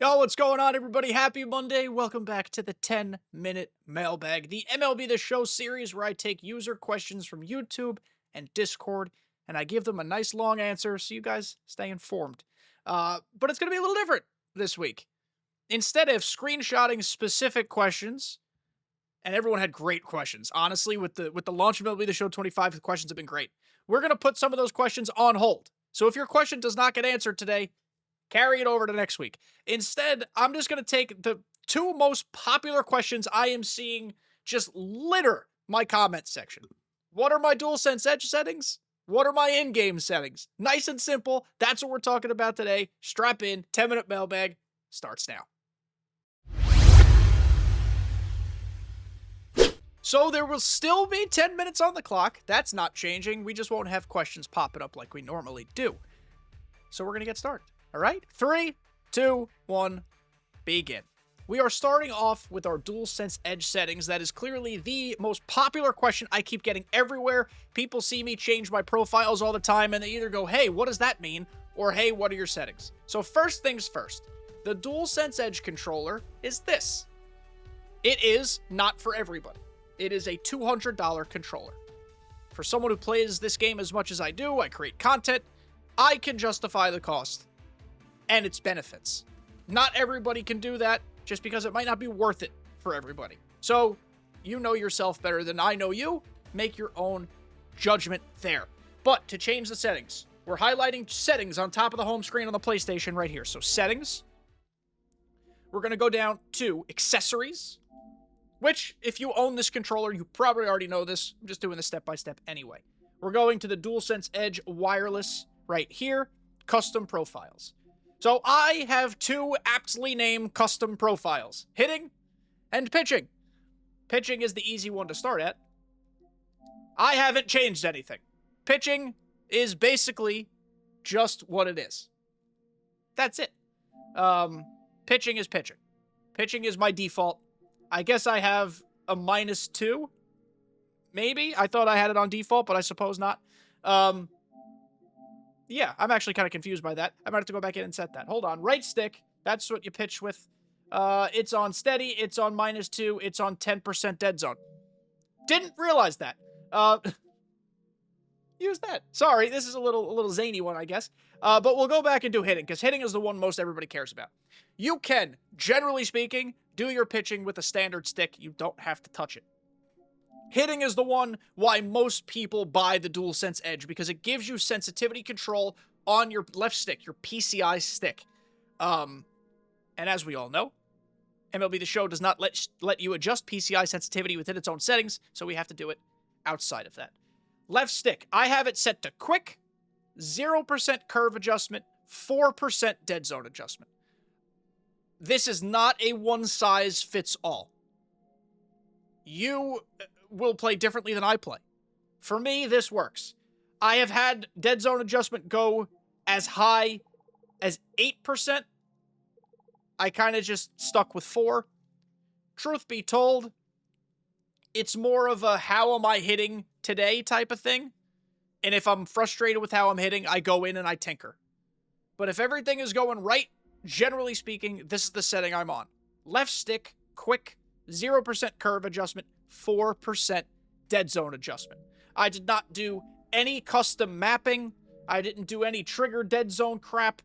Yo, what's going on, everybody? Happy Monday. Welcome back to the 10-Minute Mailbag, the MLB The Show series where I take user questions from YouTube and Discord, and I give them a nice long answer so you guys stay informed. But it's going to be a little different this week. Instead of screenshotting specific questions, and everyone had great questions. Honestly, with the launch of MLB The Show 25, the questions have been great. We're going to put some of those questions on hold. So if your question does not get answered today, carry it over to next week. Instead, I'm just going to take the two most popular questions I am seeing just litter my comment section. What are my DualSense Edge settings? What are my in-game settings? Nice and simple. That's what we're talking about today. Strap in. 10-Minute Mailbag starts now. So there will still be 10 minutes on the clock. That's not changing. We just won't have questions popping up like we normally do. So we're going to get started. All right, 3, 2, 1, begin. We are starting off with our DualSense Edge settings. That is clearly the most popular question I keep getting everywhere. People see me change my profiles all the time, and they either go, hey, what does that mean? Or, hey, what are your settings? So first things first, the DualSense Edge controller is this. It is not for everybody. It is a $200 controller. For someone who plays this game as much as I do, I create content, I can justify the cost and its benefits. Not everybody can do that, just because it might not be worth it for everybody. So, you know yourself better than I know you. Make your own judgment there. But to change the settings, we're highlighting settings on top of the home screen on the PlayStation right here. So settings. We're going to go down to accessories, which if you own this controller, you probably already know this. I'm just doing this step by step anyway. We're going to the DualSense Edge wireless right here, custom profiles. So I have two aptly named custom profiles, hitting and pitching. Pitching is the easy one to start at. I haven't changed anything. Pitching is basically just what it is. That's it. Pitching is pitching. Pitching is my default. I guess I have a -2. Maybe. I thought I had it on default, but I suppose not. Yeah, I'm actually kind of confused by that. I might have to go back in and set that. Hold on. Right stick. That's what you pitch with. It's on steady. It's on -2. It's on 10% dead zone. Didn't realize that. Use that. Sorry, this is a little zany one, I guess. But we'll go back and do hitting, because hitting is the one most everybody cares about. You can, generally speaking, do your pitching with a standard stick. You don't have to touch it. Hitting is the one why most people buy the DualSense Edge, because it gives you sensitivity control on your left stick, your PCI stick. And as we all know, MLB The Show does not let you adjust PCI sensitivity within its own settings, so we have to do it outside of that. Left stick, I have it set to quick, 0% curve adjustment, 4% dead zone adjustment. This is not a one-size-fits-all. You will play differently than I play. For me, this works. I have had dead zone adjustment go as high as 8%. I kind of just stuck with 4. Truth be told, it's more of a how am I hitting today type of thing. And if I'm frustrated with how I'm hitting, I go in and I tinker. But if everything is going right, generally speaking, this is the setting I'm on. Left stick, quick, 0% curve adjustment, 4% dead zone adjustment. I did not do any custom mapping. I didn't do any trigger dead zone crap.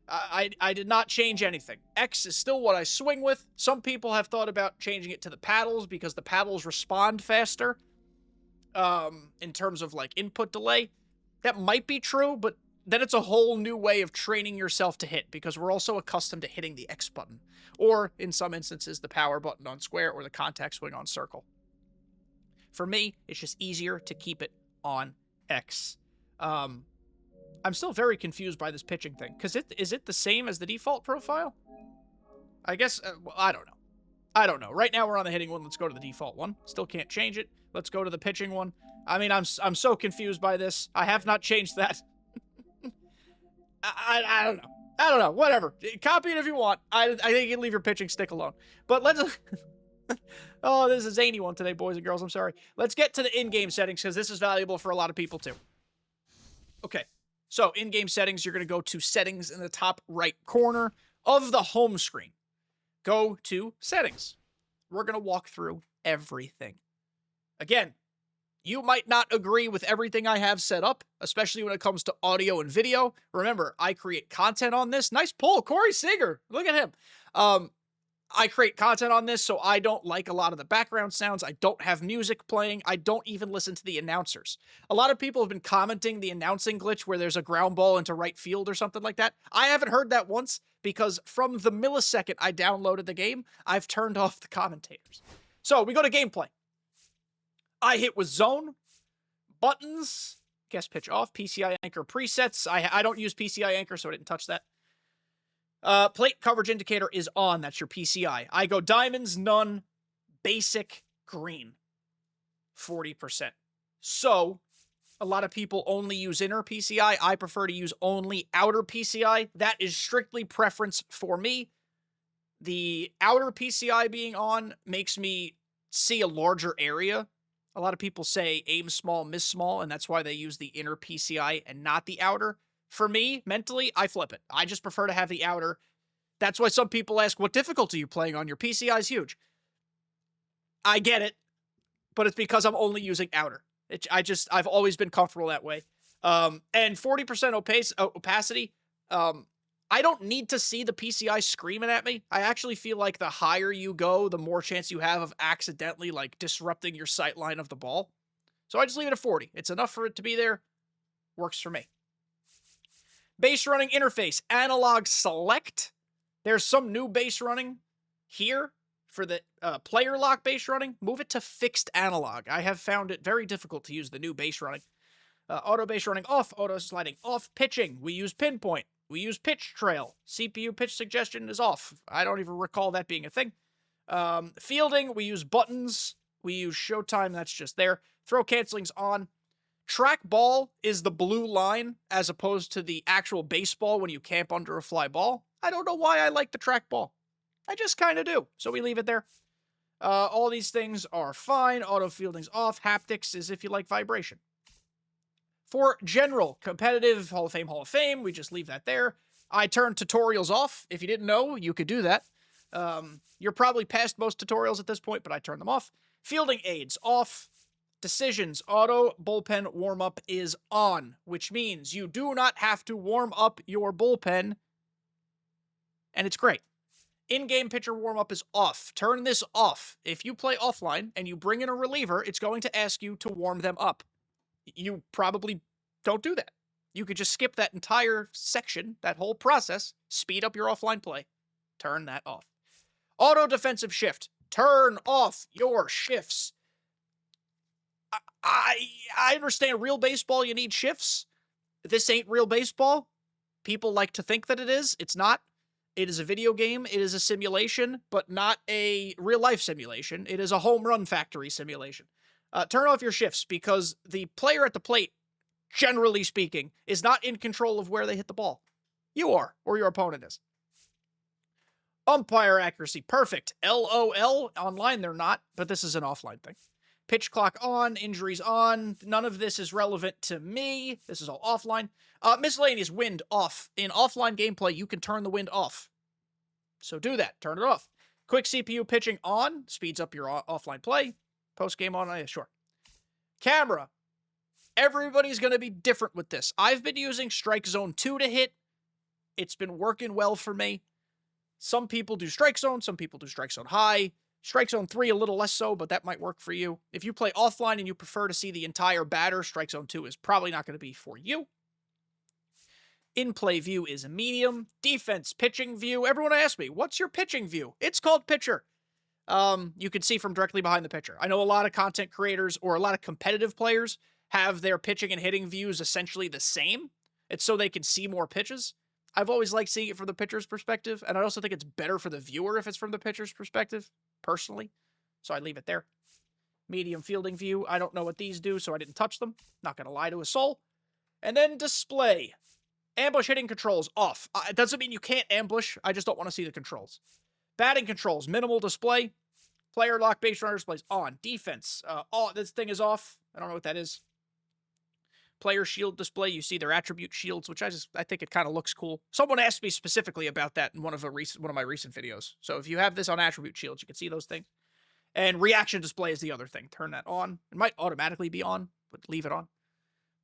I did not change anything. X is still what I swing with. Some people have thought about changing it to the paddles because the paddles respond faster in terms of like input delay. That might be true, but then it's a whole new way of training yourself to hit, because we're also accustomed to hitting the X button, or in some instances the power button on square or the contact swing on circle. For me, it's just easier to keep it on X. I'm still very confused by this pitching thing, because is it the same as the default profile? I guess, well, I don't know. I don't know. Right now we're on the hitting one. Let's go to the default one. Still can't change it. Let's go to the pitching one. I mean, I'm so confused by this. I have not changed that. I don't know. I don't know. Whatever. Copy it if you want. I think you can leave your pitching stick alone. But let's... Oh, this is a zany one today, boys and girls. I'm sorry. Let's get to the in-game settings, because this is valuable for a lot of people, too. Okay. So, in-game settings, you're going to go to settings in the top right corner. of the home screen, go to settings. We're going to walk through everything. Again, you might not agree with everything I have set up, especially when it comes to audio and video. Remember, I create content on this. Nice pull, Corey Seager. Look at him. I create content on this, so I don't like a lot of the background sounds. I don't have music playing. I don't even listen to the announcers. A lot of people have been commenting the announcing glitch where there's a ground ball into right field or something like that. I haven't heard that once because from the millisecond I downloaded the game, I've turned off the commentators. So we go to gameplay. I hit with zone, buttons, guess pitch off, PCI anchor presets. I don't use PCI anchor, so I didn't touch that. Plate coverage indicator is on. That's your PCI. I go diamonds, none, basic, green, 40%. So a lot of people only use inner PCI. I prefer to use only outer PCI. That is strictly preference for me. The outer PCI being on makes me see a larger area. A lot of people say aim small, miss small, and that's why they use the inner PCI and not the outer. For me, mentally, I flip it. I just prefer to have the outer. That's why some people ask, what difficulty are you playing on? Your PCI is huge. I get it, but it's because I'm only using outer. I've always been comfortable that way. And 40% opacity, I don't need to see the PCI screaming at me. I actually feel like the higher you go, the more chance you have of accidentally, like, disrupting your sight line of the ball. So I just leave it at 40. It's enough for it to be there. Works for me. Base running interface, analog select. There's some new base running here for the player lock base running. Move it to fixed analog. I have found it very difficult to use the new base running. Auto base running off, auto sliding off. Pitching, we use pinpoint. We use pitch trail. CPU pitch suggestion is off. I don't even recall that being a thing. Fielding, we use buttons. We use showtime, that's just there. Throw canceling's on. Track ball is the blue line as opposed to the actual baseball when you camp under a fly ball. I don't know why I like the track ball. I just kind of do. So we leave it there. All these things are fine. Auto fielding's off. Haptics is if you like vibration. For general, competitive, Hall of Fame, we just leave that there. I turn tutorials off. If you didn't know, you could do that. You're probably past most tutorials at this point, but I turn them off. Fielding aids off. Decisions, auto bullpen warm-up is on, which means you do not have to warm up your bullpen, and it's great. In-game pitcher warm-up is off. Turn this off. If you play offline and you bring in a reliever, it's going to ask you to warm them up. You probably don't do that. You could just skip that entire section, that whole process, speed up your offline play. Turn that off. Auto defensive shift. Turn off your shifts. I understand real baseball, you need shifts. This ain't real baseball. People like to think that it is. It's not. It is a video game. It is a simulation, but not a real-life simulation. It is a home run factory simulation. Turn off your shifts because the player at the plate, generally speaking, is not in control of where they hit the ball. You are, or your opponent is. Umpire accuracy, perfect. LOL. Online, they're not, but this is an offline thing. Pitch clock on, injuries on. None of this is relevant to me. This is all offline. Miscellaneous wind off. In offline gameplay, you can turn the wind off. So do that. Turn it off. Quick CPU pitching on. Speeds up your offline play. Post game on. Yeah, sure. Camera. Everybody's going to be different with this. I've been using Strike Zone 2 to hit. It's been working well for me. Some people do Strike Zone. Some people do Strike Zone High. Strike Zone 3 a little less so, but that might work for you. If you play offline and you prefer to see the entire batter, Strike Zone 2 is probably not going to be for you. In-play view is a medium. Defense pitching view. Everyone asks me, what's your pitching view? It's called pitcher. You can see from directly behind the pitcher. I know a lot of content creators or a lot of competitive players have their pitching and hitting views essentially the same. It's so they can see more pitches. I've always liked seeing it from the pitcher's perspective, and I also think it's better for the viewer if it's from the pitcher's perspective, personally. So I leave it there. Medium fielding view. I don't know what these do, so I didn't touch them. Not going to lie to a soul. And then display. Ambush hitting controls off. It doesn't mean you can't ambush. I just don't want to see the controls. Batting controls. Minimal display. Player lock base runner displays on. Defense. This thing is off. I don't know what that is. player shield display, you see their attribute shields, which I think it kind of looks cool. Someone asked me specifically about that in one of my recent videos. So if you have this on attribute shields, you can see those things. And reaction display is the other thing. Turn that on. It might automatically be on, but leave it on.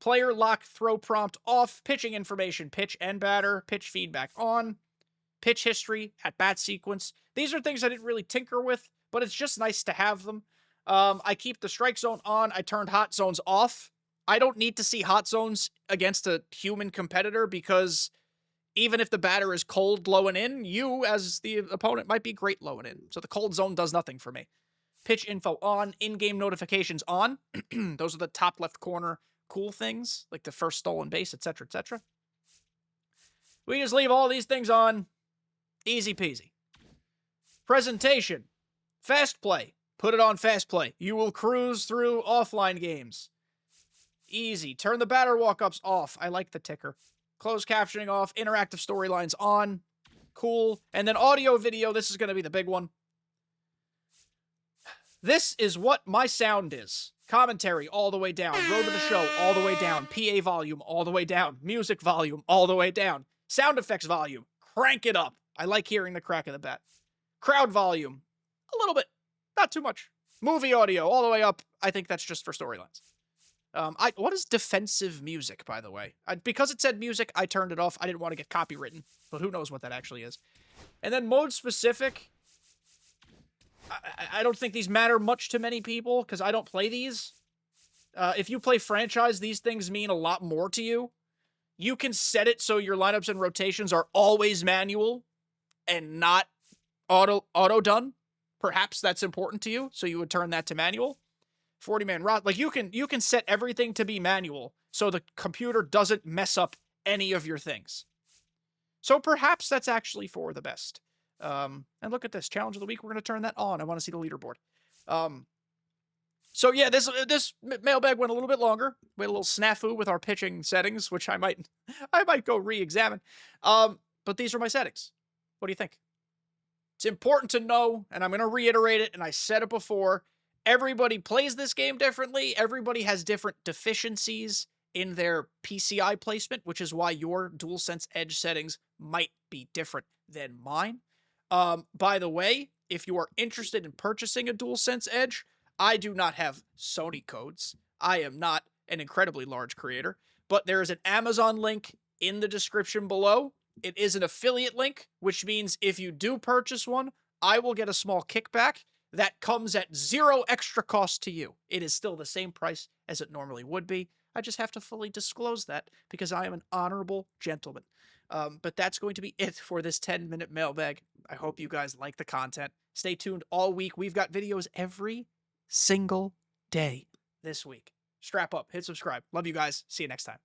Player lock throw prompt off. Pitching information, pitch and batter. Pitch feedback on. Pitch history, at bat sequence. These are things I didn't really tinker with, but it's just nice to have them. I keep the strike zone on. I turned hot zones off. I don't need to see hot zones against a human competitor because even if the batter is cold low and in, you as the opponent might be great low and in. So the cold zone does nothing for me. Pitch info on. In-game notifications on. Those are the top left corner cool things, like the first stolen base, etc., etc. We just leave all these things on. Easy peasy. Presentation. Fast play. Put it on fast play. You will cruise through offline games. Easy. Turn the batter walk-ups off. I like the ticker. Closed captioning off. Interactive storylines on. Cool. And then audio video. This is going to be the big one. This is what my sound is. Commentary all the way down. Road to the show all the way down. PA volume all the way down. Music volume all the way down. Sound effects volume. Crank it up. I like hearing the crack of the bat. Crowd volume. A little bit. Not too much. Movie audio all the way up. I think that's just for storylines. What is defensive music, by the way? Because it said music, I turned it off. I didn't want to get copywritten, but who knows what that actually is. And then mode specific. I don't think these matter much to many people because I don't play these. If you play franchise, these things mean a lot more to you. You can set it so your lineups and rotations are always manual and not auto done. Perhaps that's important to you, so you would turn that to manual. 40-man roster. Like you can set everything to be manual so the computer doesn't mess up any of your things. So perhaps that's actually for the best. And look at this. Challenge of the week. We're going to turn that on. I want to see the leaderboard. So yeah, this mailbag went a little bit longer. We had a little snafu with our pitching settings, which I might go re-examine. But these are my settings. What do you think? It's important to know, and I'm going to reiterate it, and I said it before, everybody plays this game differently. Everybody has different deficiencies in their PCI placement, which is why your DualSense Edge settings might be different than mine. By the way, if you are interested in purchasing a DualSense Edge, I do not have Sony codes. I am not an incredibly large creator, but there is an Amazon link in the description below. It is an affiliate link, which means if you do purchase one, I will get a small kickback that comes at zero extra cost to you. It is still the same price as it normally would be. I just have to fully disclose that because I am an honorable gentleman. But that's going to be it for this 10-minute mailbag. I hope you guys like the content. Stay tuned all week. We've got videos every single day this week. Strap up, hit subscribe. Love you guys. See you next time.